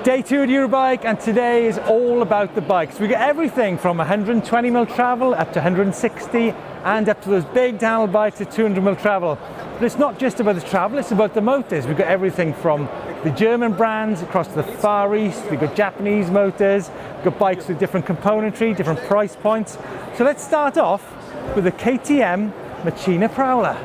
Day 2 at Eurobike, and today is all about the bikes. We get everything from 120mm travel up to 160 and up to those big downhill bikes at 200mm travel. But it's not just about the travel, it's about the motors. We've got everything from the German brands across to the Far East. We've got Japanese motors, we've got bikes with different componentry, different price points. So let's start off with the KTM Macchina Prowler.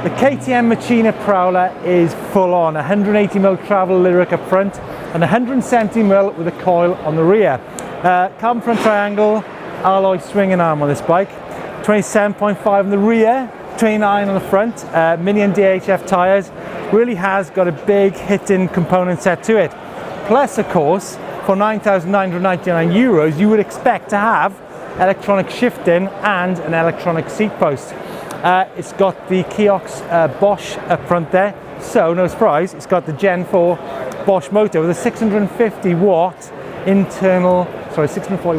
The KTM Macchina Prowler is full on, 180mm travel lyric up front and 170mm with a coil on the rear. Carbon front triangle, alloy swinging arm on this bike, 27.5 on the rear, 29 on the front, mini and DHF tyres. Really has got a big hitting component set to it. Plus, of course, for €9,999 you would expect to have electronic shifting and an electronic seat post. It's got the Kiox Bosch up front there, so no surprise, it's got the Gen 4 Bosch motor with a 640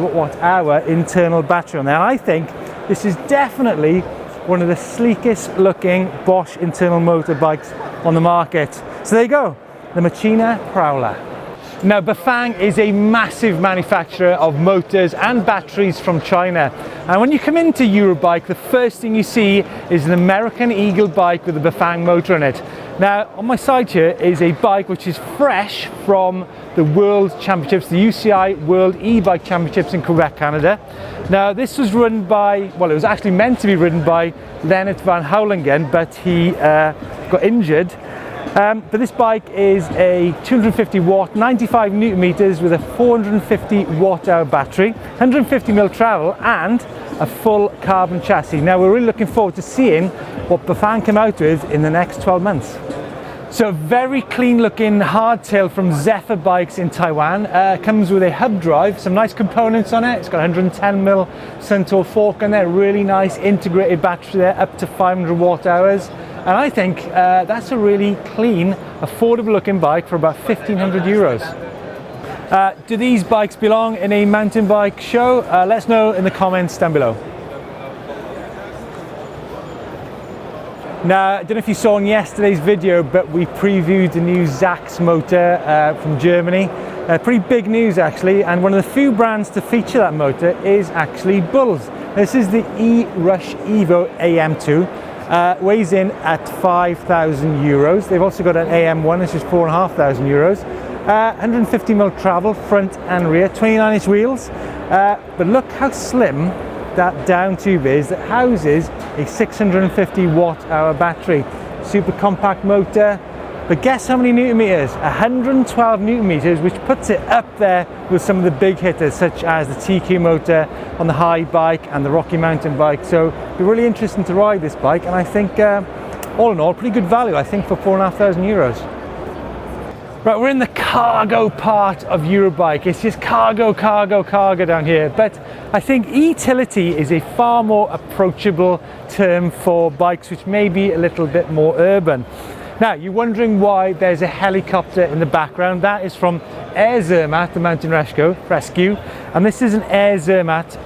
watt hour internal battery on there. And I think this is definitely one of the sleekest looking Bosch internal motor bikes on the market. So there you go, the Macchina Prowler. Now, Bafang is a massive manufacturer of motors and batteries from China. And when you come into Eurobike, the first thing you see is an American Eagle bike with a Bafang motor in it. Now, on my side here is a bike which is fresh from the World Championships, the UCI World E-Bike Championships in Quebec, Canada. Now, this was run by, well, it was actually meant to be ridden by Lennart van Houwelingen, but he got injured. But this bike is a 250 watt, 95 newton meters with a 450 watt hour battery, 150mm travel and a full carbon chassis. Now we're really looking forward to seeing what Bafang come out with in the next 12 months. So a very clean looking hardtail from Zephyr bikes in Taiwan. Comes with a hub drive, some nice components on it. It's got 110mm Suntour fork on there, really nice integrated battery there, up to 500 watt hours. And I think that's a really clean, affordable looking bike for about €1,500. Do these bikes belong in a mountain bike show? Let us know in the comments down below. Now, I don't know if you saw in yesterday's video, but we previewed the new Zax motor from Germany. Pretty big news actually, and one of the few brands to feature that motor is actually Bulls. This is the E-Rush Evo AM2. Weighs in at €5,000. They've also got an AM1, this is €4,500. 150mm travel, front and rear, 29-inch wheels. But look how slim that down tube is that houses a 650 watt hour battery. Super compact motor. But guess how many newton meters? 112 newton meters, which puts it up there with some of the big hitters, such as the TQ motor on the high bike and the Rocky Mountain bike. So it'll be really interesting to ride this bike, and I think all in all, pretty good value, I think, for €4,500. Right, we're in the cargo part of Eurobike. It's just cargo down here. But I think Etility is a far more approachable term for bikes which may be a little bit more urban. Now, you're wondering why there's a helicopter in the background. That is from Air Zermatt, the mountain rescue, and this is an Air Zermatt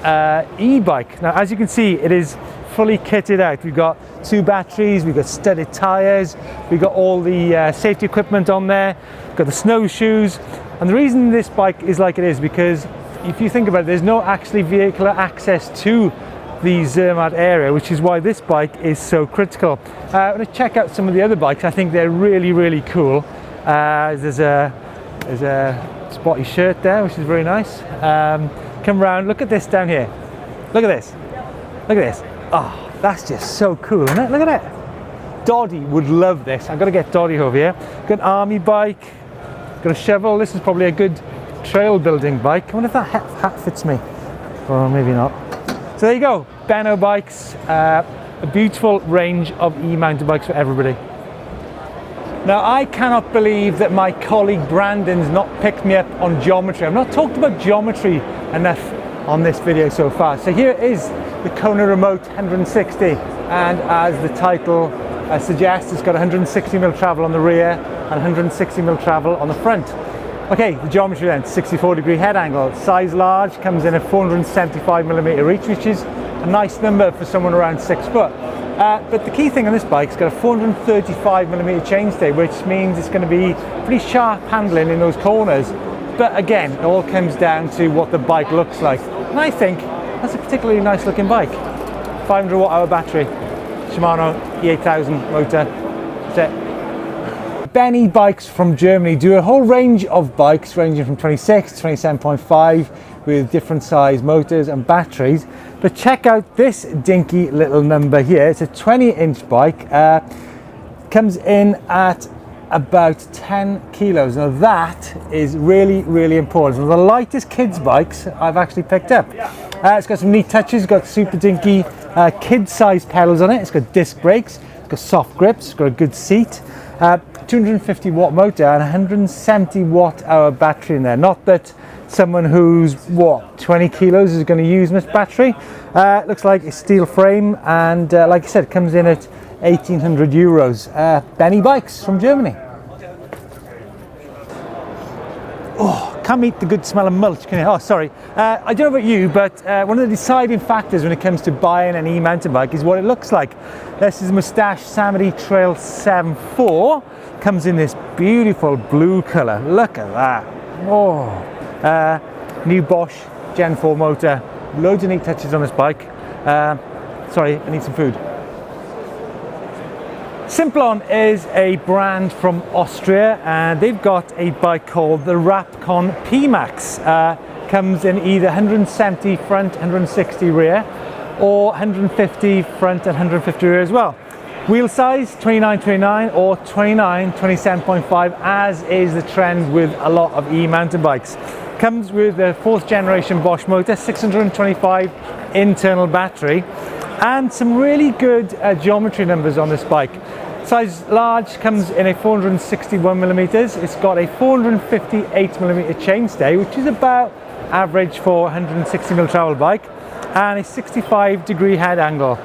e-bike. Now, as you can see, it is fully kitted out. We've got 2 batteries, we've got studded tires, we've got all the safety equipment on there, we've got the snowshoes. And the reason this bike is like it is because if you think about it, there's no actually vehicular access to the Zermatt area, which is why this bike is so critical. I'm going to check out some of the other bikes. I think they're really cool. There's a spotty shirt there, which is very nice. Come around, look at this down here. Look at this. Look at this. Oh, that's just so cool, isn't it? Look at it. Doddy would love this. I've got to get Doddy over here. Got an army bike. Got a shovel. This is probably a good trail building bike. I wonder if that hat fits me. Or maybe not. So there you go, Beni Bikes, a beautiful range of e-mountain bikes for everybody. Now, I cannot believe that my colleague Brandon's not picked me up on geometry. I've not talked about geometry enough on this video so far. So here is the Kona Remote 160, and as the title suggests, it's got 160mm travel on the rear, and 160mm travel on the front. Okay, the geometry then, 64-degree head angle, size large, comes in at 475mm reach, which is a nice number for someone around 6 foot. But the key thing on this bike, it's got a 435mm chainstay, which means it's going to be pretty sharp handling in those corners. But again, it all comes down to what the bike looks like. And I think that's a particularly nice looking bike. 500 watt-hour battery, Shimano E8000 motor, that's it. Beni Bikes from Germany do a whole range of bikes ranging from 26 to 27.5 with different size motors and batteries. But check out this dinky little number here. It's a 20-inch bike. Comes in at about 10 kilos. Now that is really, really important. One of the lightest kids bikes I've actually picked up. It's got some neat touches. It's got super dinky kid-sized pedals on it. It's got disc brakes. It's got soft grips. It's got a good seat. 250 watt motor and 170 watt-hour battery in there. Not that someone who's 20 kilos is going to use this battery. Looks like a steel frame, and like I said, it comes in at 1,800 euros. Beni Bikes from Germany. Oh, can't beat the good smell of mulch, can you? Oh, sorry. I don't know about you, but one of the deciding factors when it comes to buying an e-mountain bike is what it looks like. This is Moustache Samedi Trail 7.4. Comes in this beautiful blue colour. Look at that. Oh, new Bosch Gen 4 motor. Loads of neat touches on this bike. Sorry, I need some food. Simpleon is a brand from Austria, and they've got a bike called the Rapcon P-Max. Comes in either 170 front, 160 rear, or 150 front and 150 rear as well. Wheel size 29/29 or 29/27.5, as is the trend with a lot of e-mountain bikes. Comes with a 4th generation Bosch motor, 625 internal battery, and some really good geometry numbers on this bike. Size large, comes in a 461mm. It's got a 458mm chainstay, which is about average for 160mm travel bike, and a 65-degree head angle.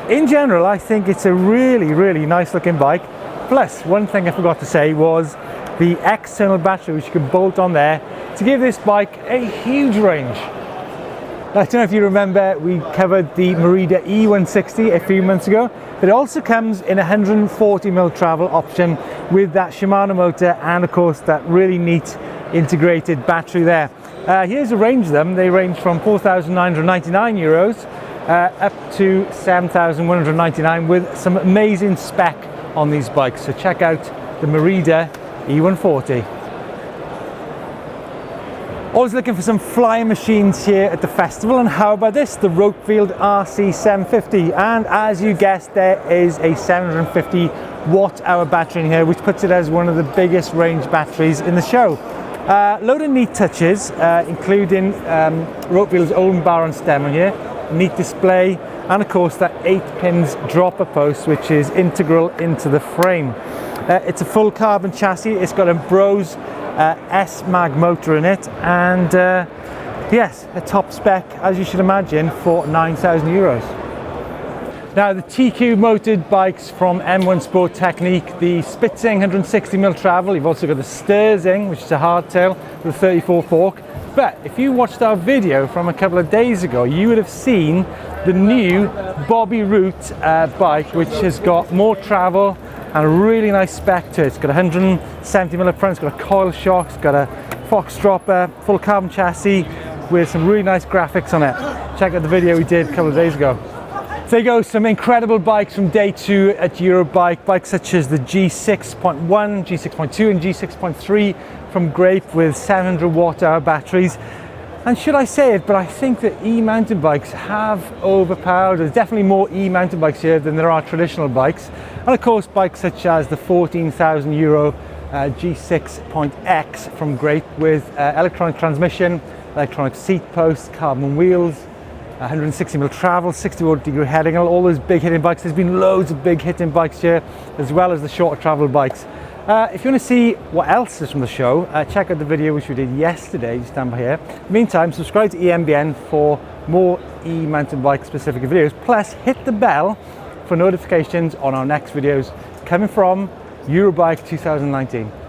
In general, I think it's a really, really nice looking bike. Plus, one thing I forgot to say was the external battery, which you can bolt on there to give this bike a huge range. I don't know if you remember, we covered the Merida E160 a few months ago, but it also comes in a 140mm travel option with that Shimano motor and of course that really neat integrated battery there. Here's a range of them. They range from 4,999 euros up to 7,199 with some amazing spec on these bikes. So check out the Merida E140. Always looking for some flying machines here at the festival, and how about this, the Roadfield RC750, and as you guessed, there is a 750 watt-hour battery in here, which puts it as one of the biggest range batteries in the show. Load of neat touches, including Roadfield's own bar and stem on here, neat display, and of course that 8-pins dropper post, which is integral into the frame. It's a full carbon chassis. It's got a Bros S-Mag motor in it, and yes, a top spec, as you should imagine, for 9,000 euros. Now the TQ motored bikes from M1 Sport Technique, the Spitzing 160mm travel. You've also got the Sturzing, which is a hardtail with a 34 fork. But if you watched our video from a couple of days ago, you would have seen the new Bobby Root bike, which has got more travel and a really nice spec to it. It's got 170mm front, it's got a coil shock, it's got a Fox dropper, full carbon chassis with some really nice graphics on it. Check out the video we did a couple of days ago. So there you go, some incredible bikes from day 2 at Eurobike. Bikes such as the G6.1, G6.2 and G6.3 from Grape with 700 watt-hour batteries. And should I say it, but I think that e-mountain bikes have overpowered. There's definitely more e-mountain bikes here than there are traditional bikes. And of course, bikes such as the 14,000 euro G6.X from Grape with electronic transmission, electronic seat posts, carbon wheels, 160mm travel, 60-degree head angle, all those big hitting bikes. There's been loads of big hitting bikes here, as well as the shorter travel bikes. If you want to see what else is from the show, check out the video which we did yesterday, just down by here. In the meantime, subscribe to EMBN for more e-mountain bike specific videos, plus hit the bell for notifications on our next videos coming from Eurobike 2019.